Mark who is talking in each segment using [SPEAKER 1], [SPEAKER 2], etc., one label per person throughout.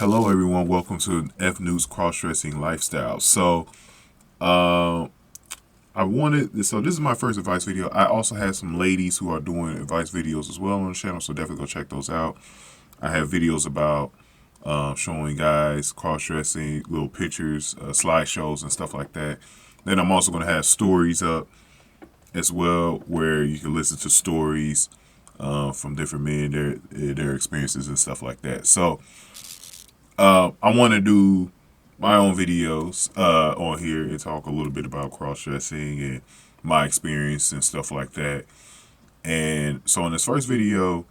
[SPEAKER 1] Hello, everyone. Welcome to F News Crossdressing Lifestyle. Uh, so this is my first advice video. I also have some ladies who are doing advice videos as well on the channel, so definitely go check those out. I have videos about showing guys cross-dressing, little pictures, slideshows, and stuff like that. Then I'm also going to have stories up as well, where you can listen to stories from different men, their experiences and stuff like that. I want to do my own videos on here and talk a little bit about cross-dressing and my experience and stuff like that. And so in this first video,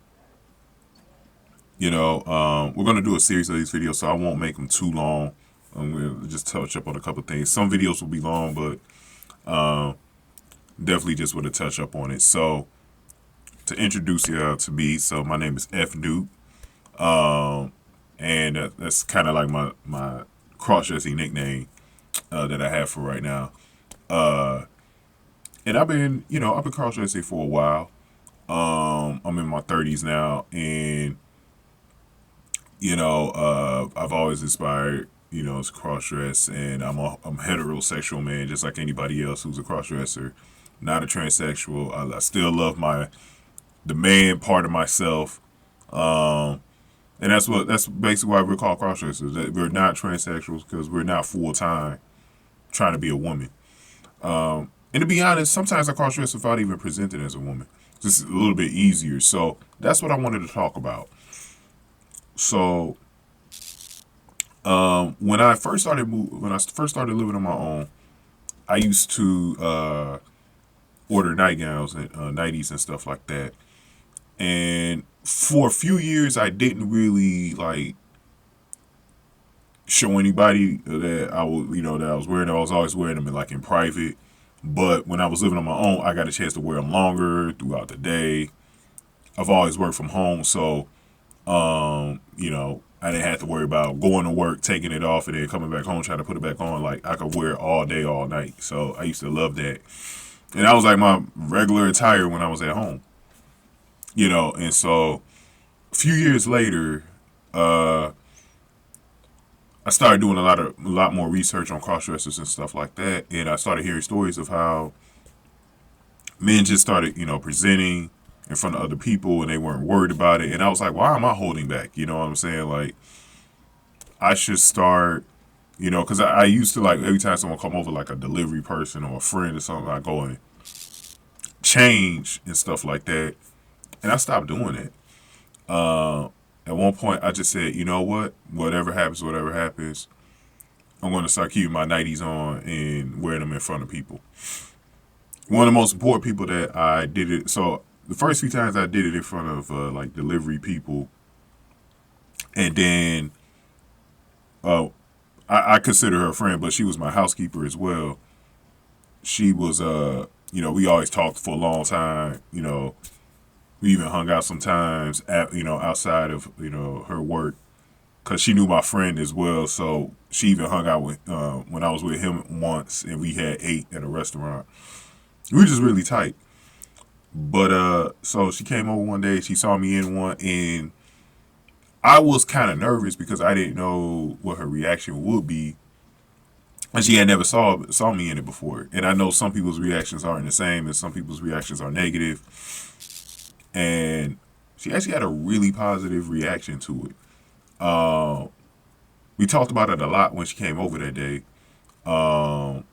[SPEAKER 1] we're going to do a series of these videos, so I won't make them too long. I'm going to just touch up on a couple things. Some videos will be long, but definitely just want to touch up on it. So to introduce you to me, so my name is F Duke. And that's kind of like my cross-dressing nickname that I have for right now. And I've been cross-dressing for a while. I'm in my 30s now, and I've always inspired, to cross-dress, and I'm a heterosexual man, just like anybody else who's a cross-dresser, not a transsexual. I still love the man part of myself. And that's basically why we're called crossdressers. That we're not transsexuals because we're not full time trying to be a woman. And to be honest, sometimes I crossdress without even presenting as a woman. Just a little bit easier. So that's what I wanted to talk about. So when I first started living on my own, I used to order nightgowns and nighties and stuff like that. And for a few years, I didn't really show anybody that I was wearing them. I was always wearing them in private. But when I was living on my own, I got a chance to wear them longer throughout the day. I've always worked from home, so I didn't have to worry about going to work, taking it off, and then coming back home trying to put it back on. Like I could wear it all day, all night. So I used to love that, and that was like my regular attire when I was at home. And so a few years later, I started doing a lot more research on cross dressers and stuff like that, and I started hearing stories of how men just started, presenting in front of other people, and they weren't worried about it. And I was like, why am I holding back? You know what I'm saying? Like, I should start, because I used to, like, every time someone come over, like a delivery person or a friend or something, I go and change and stuff like that, and I stopped doing it. At one point, I just said, you know what? Whatever happens. I'm going to start keeping my nighties on and wearing them in front of people. One of the most important people that I did it. So the first few times I did it in front of delivery people, and then I consider her a friend, but she was my housekeeper as well. She was we always talked for a long time. We even hung out sometimes outside of her work, because she knew my friend as well. So she even hung out with when I was with him once, and we had ate at a restaurant. We were just really tight. But so she came over one day. She saw me in one, and I was kind of nervous because I didn't know what her reaction would be, and she had never saw me in it before. And I know some people's reactions aren't the same, and some people's reactions are negative. And she actually had a really positive reaction to it. We talked about it a lot when she came over that day. And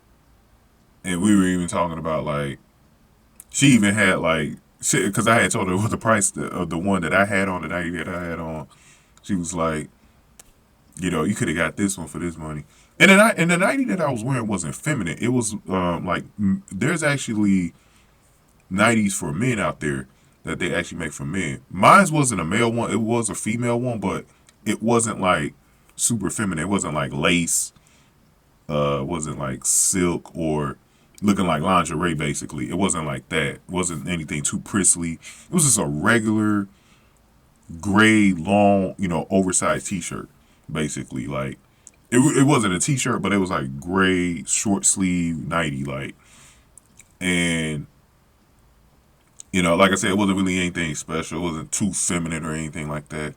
[SPEAKER 1] we were even talking about, like, she even had, like, because I had told her what the price of the one that I had on, the night that I had on. She was like, you could have got this one for this money. And the nightie that I was wearing wasn't feminine. It was there's actually nighties for men out there that they actually make for men. Mine wasn't a male one. It was a female one, but it wasn't like super feminine. It wasn't like lace. It wasn't like silk or looking like lingerie, basically. It wasn't like that. It wasn't anything too prissly. It was just a regular gray, long, oversized t-shirt, basically. Like, it wasn't a t-shirt, but it was like gray, short sleeve, nightie, like. And like I said, it wasn't really anything special. It wasn't too feminine or anything like that.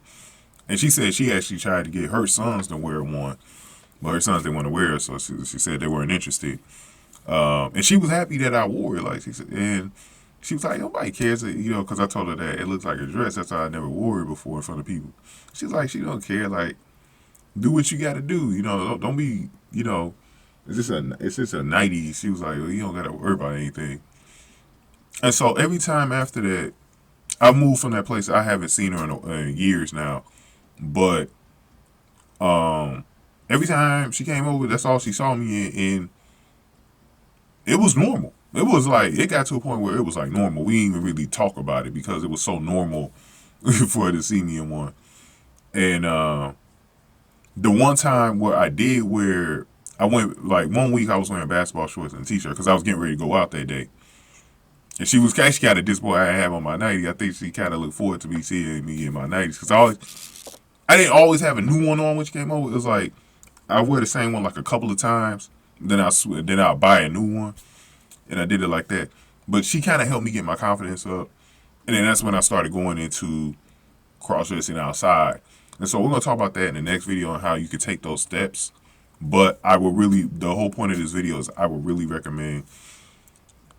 [SPEAKER 1] And she said she actually tried to get her sons to wear one, but her sons didn't want to wear it, so she said they weren't interested. And she was happy that I wore it, like she said, and she was like, nobody cares, because I told her that it looks like a dress. That's why I never wore it before in front of people. She's like, she don't care. Like, do what you got to do. Don't be, it's just a nightie. She was like, well, you don't got to worry about anything. And so every time after that, I moved from that place. I haven't seen her in years now, but every time she came over, that's all she saw me in, and it was normal. It was like, it got to a point where it was like normal. We didn't even really talk about it because it was so normal for her to see me in one. And the one time where I did wear, I went, like, 1 week I was wearing basketball shorts and a t-shirt because I was getting ready to go out that day. And she was actually kind of disappointed I have on my nightie. I think she kind of looked forward to me seeing me in my nighties because I didn't always have a new one on when she came over. It was like, I wear the same one like a couple of times, then I'll buy a new one. And I did it like that. But she kind of helped me get my confidence up. And then that's when I started going into cross-dressing outside. And so we're going to talk about that in the next video on how you could take those steps. But the whole point of this video is I would really recommend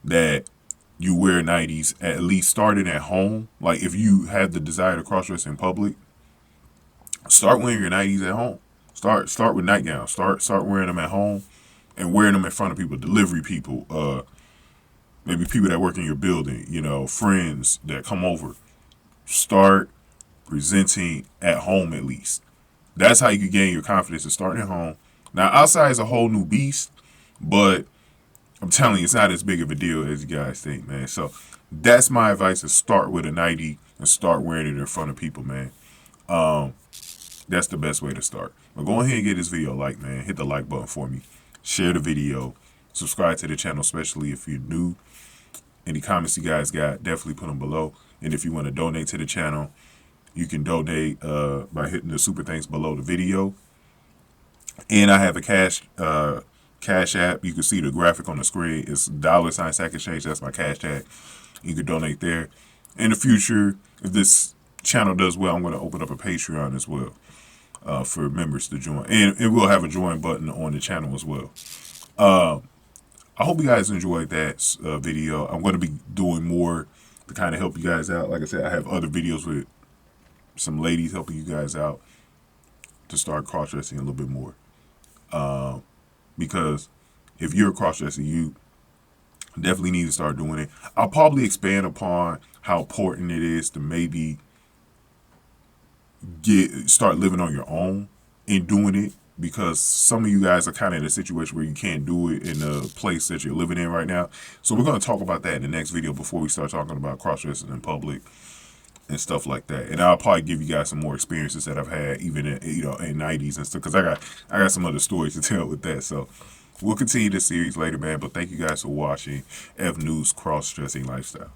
[SPEAKER 1] that you wear nighties, at least starting at home. Like, if you have the desire to cross-dress in public, start wearing your nighties at home. Start with nightgowns. Start wearing them at home and wearing them in front of people, delivery people, maybe people that work in your building, friends that come over. Start presenting at home at least. That's how you can gain your confidence, is starting at home. Now, outside is a whole new beast, but I'm telling you, it's not as big of a deal as you guys think, man. So that's my advice, is start with a nightie and start wearing it in front of people, man. That's the best way to start. But go ahead and get this video a like, man. Hit the like button for me. Share the video. Subscribe to the channel, especially if you're new. Any comments you guys got, definitely put them below. And if you want to donate to the channel, you can donate by hitting the super thanks below the video. And I have a cash app. You can see the graphic on the screen. It's $ Sack Exchange. That's my cash tag. You can donate there. In the future, if this channel does well, I'm going to open up a Patreon as well for members to join. And we'll have a join button on the channel as well. I hope you guys enjoyed that video. I'm going to be doing more to kind of help you guys out. Like I said, I have other videos with some ladies helping you guys out to start cross-dressing a little bit more. Because if you're cross-dressing, you definitely need to start doing it. I'll probably expand upon how important it is to maybe start living on your own and doing it, because some of you guys are kind of in a situation where you can't do it in the place that you're living in right now. So we're going to talk about that in the next video before we start talking about cross-dressing in public and stuff like that. And I'll probably give you guys some more experiences that I've had, even in, in nighties and stuff, because I got some other stories to tell with that. So we'll continue this series later, man. But thank you guys for watching F News Cross-Dressing Lifestyle.